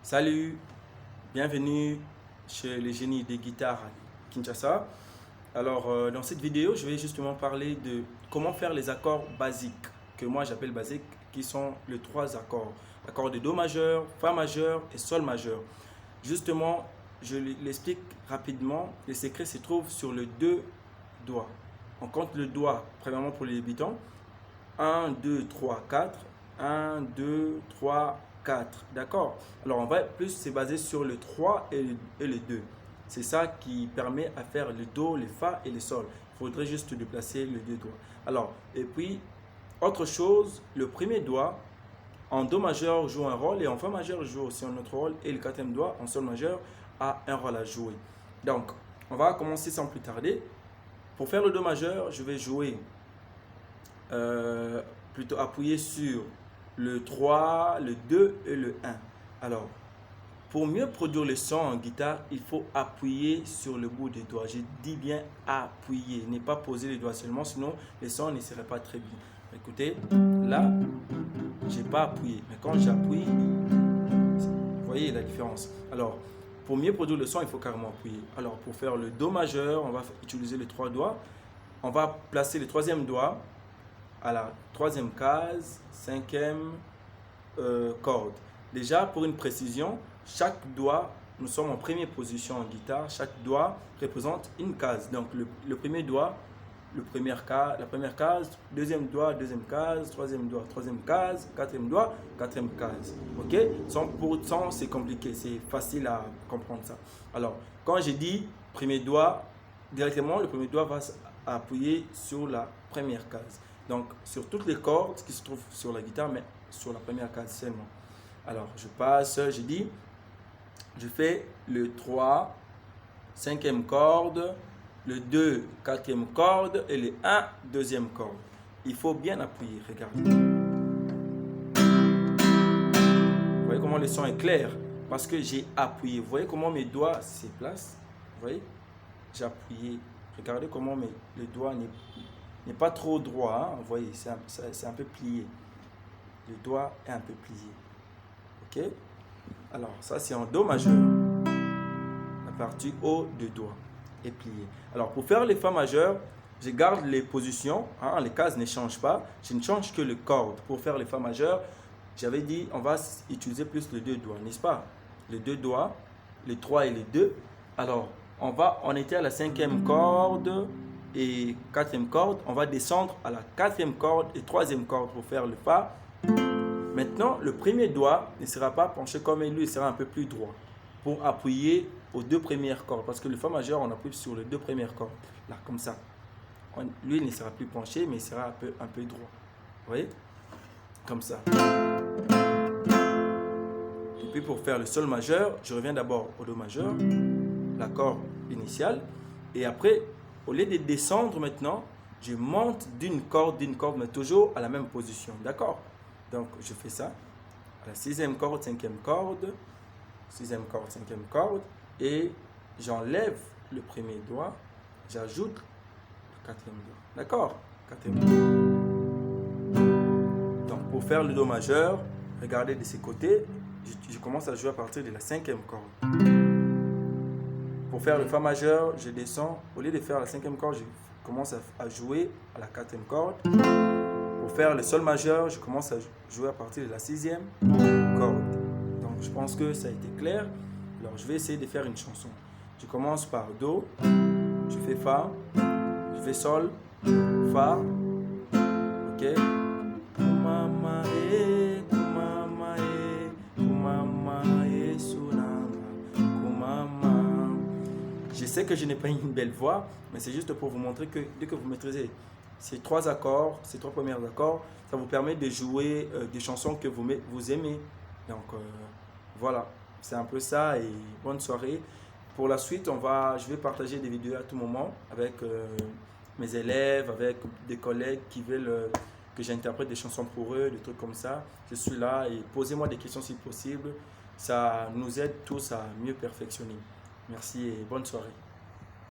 Salut, bienvenue chez les génies des guitares à Kinshasa. Alors, dans cette vidéo, je vais justement parler de comment faire les accords basiques, que moi j'appelle basiques, qui sont les trois accords. L'accord de Do majeur, Fa majeur et Sol majeur. Justement, je l'explique rapidement, le secret se trouve sur les deux doigts. On compte le doigt, premièrement pour les débutants, 1, 2, 3, 4, 1, 2, 3, 4, d'accord? Alors on va plus se baser sur le 3 et le 2. C'est ça qui permet à faire le Do, le Fa et le Sol. Il faudrait juste déplacer les deux doigts. Alors, et puis, autre chose, le premier doigt en Do majeur joue un rôle et en Fa majeur joue aussi un autre rôle et le quatrième doigt en Sol majeur a un rôle à jouer. Donc, on va commencer sans plus tarder. Pour faire le Do majeur, je vais jouer plutôt appuyer sur le 3, le 2 et le 1. Alors, pour mieux produire le son en guitare, il faut appuyer sur le bout des doigts. Je dis bien appuyer, ne pas poser les doigts seulement, sinon le son ne serait pas très bien. Écoutez, là, je n'ai pas appuyé, mais quand j'appuie, vous voyez la différence. Alors, pour mieux produire le son, il faut carrément appuyer. Alors, pour faire le Do majeur, on va utiliser les trois doigts. On va placer le troisième doigt à la troisième case, cinquième corde. Déjà, pour une précision, chaque doigt, nous sommes en première position en guitare, chaque doigt représente une case. Donc, le premier doigt, la première case, deuxième doigt, deuxième case, troisième doigt, troisième case, quatrième doigt, quatrième case. Ok? Pourtant, c'est compliqué, c'est facile à comprendre ça. Alors, quand j'ai dit premier doigt, directement, le premier doigt va appuyer sur la première case. Donc, sur toutes les cordes qui se trouvent sur la guitare, mais sur la première case seulement. Alors, je passe, je dis, je fais le 3, cinquième corde, le 2, quatrième corde et le 1, deuxième corde. Il faut bien appuyer, regardez. Vous voyez comment le son est clair? Parce que j'ai appuyé. Vous voyez comment mes doigts se placent? Vous voyez? J'ai appuyé. Regardez comment le doigt n'est pas trop droit, hein? Vous voyez, c'est un peu plié. Le doigt est un peu plié. Ok? Alors, ça c'est en Do majeur. La partie haut du doigt est pliée. Alors, pour faire les Fa majeur, je garde les positions. Hein? Les cases ne changent pas. Je ne change que les cordes. Pour faire les Fa majeur, j'avais dit on va utiliser plus les deux doigts, n'est-ce pas? Les deux doigts, les 3 et les 2. Alors, on était à la cinquième corde et quatrième corde, on va descendre à la quatrième corde et troisième corde pour faire le Fa. Maintenant, le premier doigt ne sera pas penché comme lui, il sera un peu plus droit pour appuyer aux deux premières cordes. Parce que le Fa majeur, on appuie sur les deux premières cordes, là, comme ça. Lui, il ne sera plus penché, mais il sera un peu droit. Vous voyez? Comme ça. Et puis pour faire le Sol majeur, je reviens d'abord au Do majeur, l'accord initial, et après, au lieu de descendre maintenant, je monte d'une corde, mais toujours à la même position, d'accord? Donc, je fais ça, à la sixième corde, cinquième corde, sixième corde, cinquième corde, et j'enlève le premier doigt, j'ajoute le quatrième doigt, d'accord? Quatrième doigt. Donc, pour faire le Do majeur, regardez de ces côtés, je commence à jouer à partir de la cinquième corde. Pour faire le Fa majeur, je descends. Au lieu de faire la cinquième corde, je commence à jouer à la quatrième corde. Pour faire le Sol majeur, je commence à jouer à partir de la sixième corde. Donc, je pense que ça a été clair. Alors, je vais essayer de faire une chanson. Je commence par Do, je fais Fa, je fais Sol, Fa, ok. Je sais que je n'ai pas une belle voix, mais c'est juste pour vous montrer que dès que vous maîtrisez ces trois accords, ces trois premiers accords, ça vous permet de jouer des chansons que vous aimez. Donc voilà, c'est un peu ça et bonne soirée. Pour la suite, je vais partager des vidéos à tout moment avec mes élèves, avec des collègues qui veulent que j'interprète des chansons pour eux, des trucs comme ça. Je suis là et posez-moi des questions si possible. Ça nous aide tous à mieux perfectionner. Merci et bonne soirée.